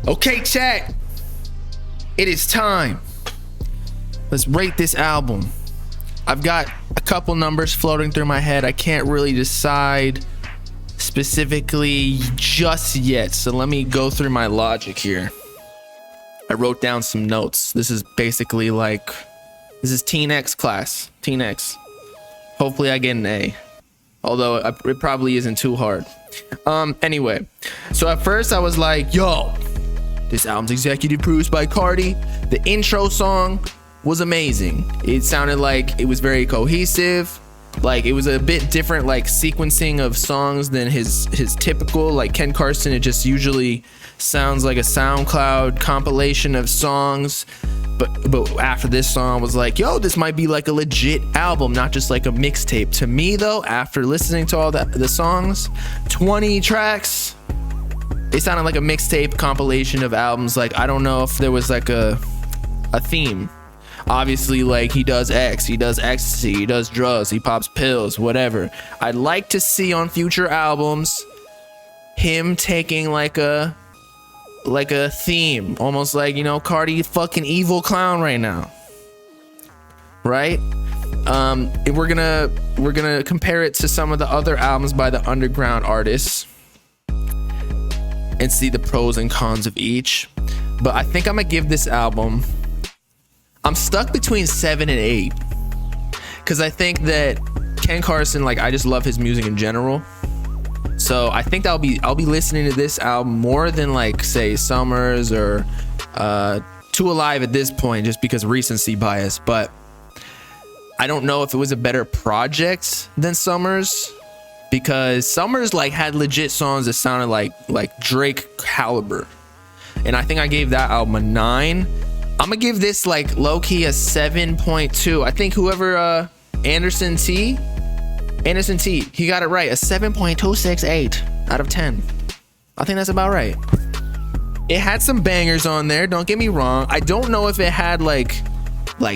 Okay, chat. It is time. Let's rate this album. I've got a couple numbers floating through my head. I can't really decide specifically just yet. So let me go through my logic here. I wrote down some notes. This is basically like, this is Teen X class. Teen X. Hopefully I get an A. Although it probably isn't too hard. Anyway, so at first I was like, yo, this album's executive produced by Cardi. The intro song was amazing. It sounded like it was very cohesive. Like it was a bit different, like sequencing of songs than his typical. Like Ken Carson, it just usually sounds like a SoundCloud compilation of songs. But after this song, I was like, yo, this might be like a legit album, not just like a mixtape. To me though, after listening to all the songs, 20 tracks, it sounded like a mixtape compilation of albums. Like I don't know if there was like a theme. Obviously, like he does X, he does ecstasy, he does drugs, he pops pills, whatever. I'd like to see on future albums him taking like a theme, almost like, you know, Cardi fucking evil clown right now, right? We're gonna compare it to some of the other albums by the underground artists and see the pros and cons of each. But I think I'm gonna give this album, I'm stuck between 7 and 8 because I think that Ken Carson, like I just love his music in general. So I think I'll be listening to this album more than like say Summers or Too Alive at this point, just because recency bias. But I don't know if it was a better project than Summers, because Summers like had legit songs that sounded like Drake caliber, and I think I gave that album a 9. I'm gonna give this like low-key a 7.2. I think whoever Anderson T, he got it right, a 7.268 out of 10. I think that's about right. It had some bangers on there, don't get me wrong. I don't know if it had like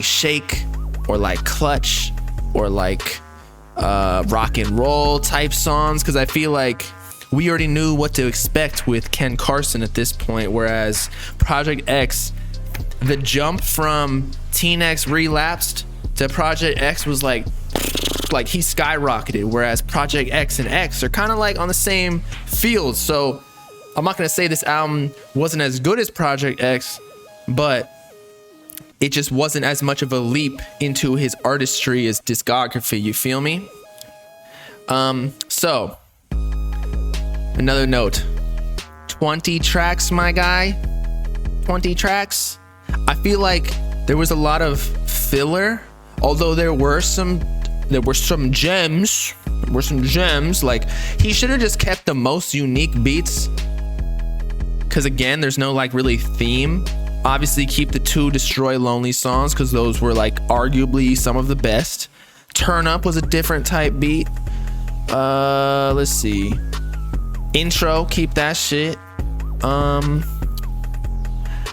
Shake or like Clutch or like rock and roll type songs, because I feel like we already knew what to expect with Ken Carson at this point, whereas Project X, the jump from Teen X Relapsed to Project X was like he skyrocketed, whereas Project X and X are kind of like on the same field. So I'm not gonna say this album wasn't as good as Project X, but it just wasn't as much of a leap into his artistry as discography, you feel me? So another note, 20 tracks, my guy, 20 tracks. I feel like there was a lot of filler, although there were some gems. Like he should have just kept the most unique beats, because again, there's no like really theme. Obviously keep the 2 Destroy Lonely songs, because those were like arguably some of the best. Turn Up was a different type beat. Let's see, intro, keep that shit.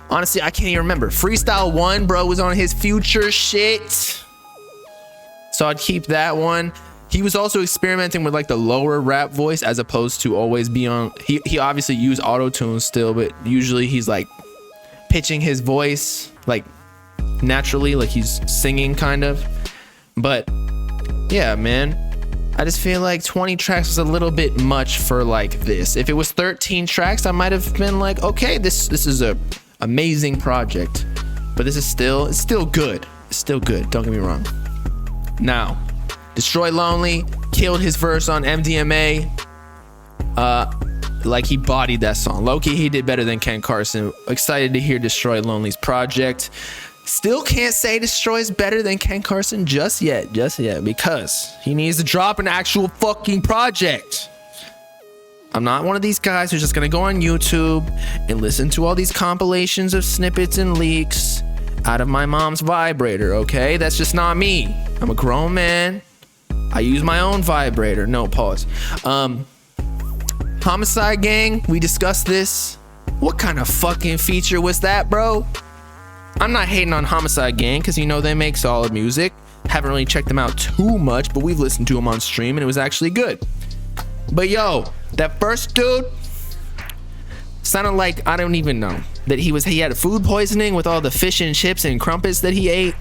Honestly, I can't even remember. Freestyle 1, bro, was on his Future shit, so I'd keep that one. He was also experimenting with like the lower rap voice, as opposed to always be on, he obviously used auto-tune still, but usually he's like pitching his voice like naturally, like he's singing kind of. But yeah, man, I just feel like 20 tracks was a little bit much for like this. If it was 13 tracks, I might have been like, okay, this is a amazing project. But this is still, it's still good. It's still good, don't get me wrong. Now, Destroy Lonely killed his verse on MDMA. Like he bodied that song. Low-key, he did better than Ken Carson. Excited to hear Destroy Lonely's project. Still can't say Destroy's better than Ken Carson just yet, because he needs to drop an actual fucking project. I'm not one of these guys who's just gonna go on YouTube and listen to all these compilations of snippets and leaks out of my mom's vibrator, okay? That's just not me. I'm a grown man. I use my own vibrator. No, pause. Homicide Gang, we discussed this. What kind of fucking feature was that, bro? I'm not hating on Homicide Gang, because you know they make solid music. Haven't really checked them out too much, but we've listened to them on stream and it was actually good. But yo, that first dude, Sounded like, I don't even know, that he had food poisoning with all the fish and chips and crumpets that he ate.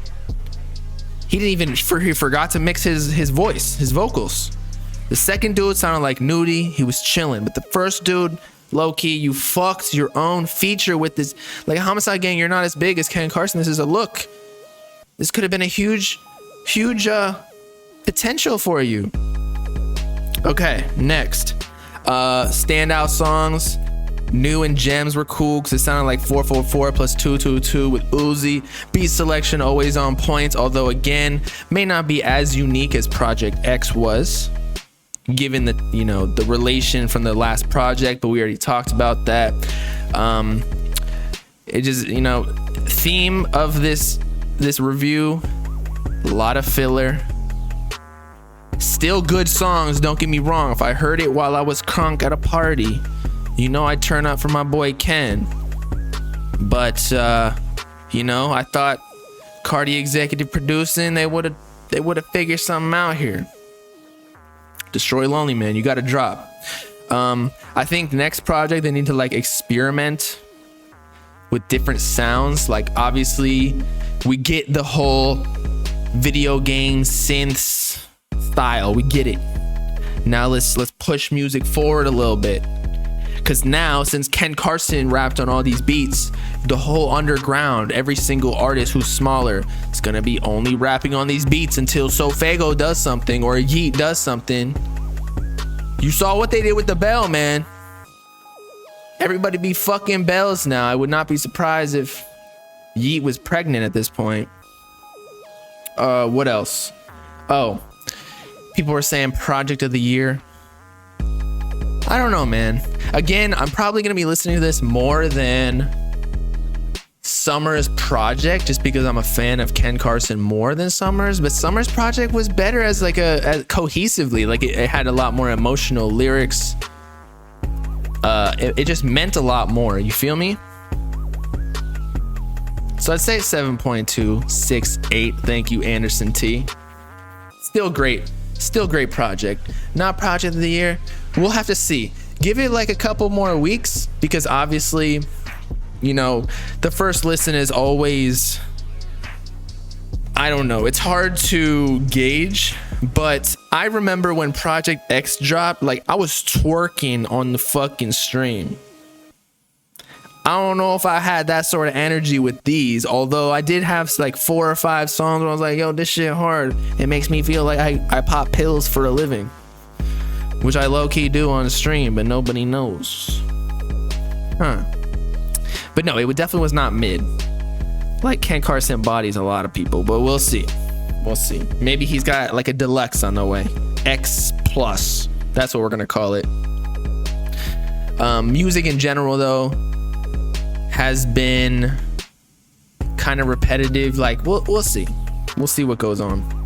He didn't even, he forgot to mix his voice, his vocals. The second dude sounded like Nudie. He was chilling. But the first dude, low key, you fucked your own feature with this. Like, Homicide Gang, you're not as big as Ken Carson. This is a look. This could have been a huge potential for you. Okay, next. Standout songs. New and Gems were cool because it sounded like 444 plus 222 with Uzi. Beat selection always on point, although again, may not be as unique as Project X was, given the, you know, the relation from the last project, but we already talked about that. It just, you know, theme of this review, a lot of filler. Still good songs, don't get me wrong. If I heard it while I was crunk at a party, you know I'd turn up for my boy Ken. But you know, I thought Cardi executive producing, they would have figured something out here. Destroy Lonely Man, you gotta drop. I think next project they need to like experiment with different sounds. Like, obviously we get the whole video game synths style, we get it. Now let's push music forward a little bit. Because now, since Ken Carson rapped on all these beats, the whole underground, every single artist who's smaller is gonna be only rapping on these beats until Sofago does something or Yeet does something. You saw what they did with the Bell, man. Everybody be fucking bells now. I would not be surprised if Yeet was pregnant at this point. What else? Oh, people were saying Project of the Year. I don't know, man. Again, I'm probably gonna be listening to this more than Summer's project, just because I'm a fan of Ken Carson more than Summer's. But Summer's project was better as like as cohesively, like it had a lot more emotional lyrics. It just meant a lot more. You feel me? So I'd say 7.268. Thank you, Anderson T. Still great project. Not project of the year. We'll have to see. Give it like a couple more weeks, because obviously, you know, the first listen is always, I don't know, it's hard to gauge. But I remember when Project X dropped, like I was twerking on the fucking stream. I don't know if I had that sort of energy with these, although I did have like 4 or 5 songs where I was like, yo, this shit hard. It makes me feel like I pop pills for a living, which I low-key do on the stream, but nobody knows. But no, it definitely was not mid. Like Ken Carson bodies a lot of people, but we'll see. We'll see. Maybe he's got like a deluxe on the way. X plus. That's what we're gonna call it. Music in general though has been kind of repetitive. Like we'll see. We'll see what goes on.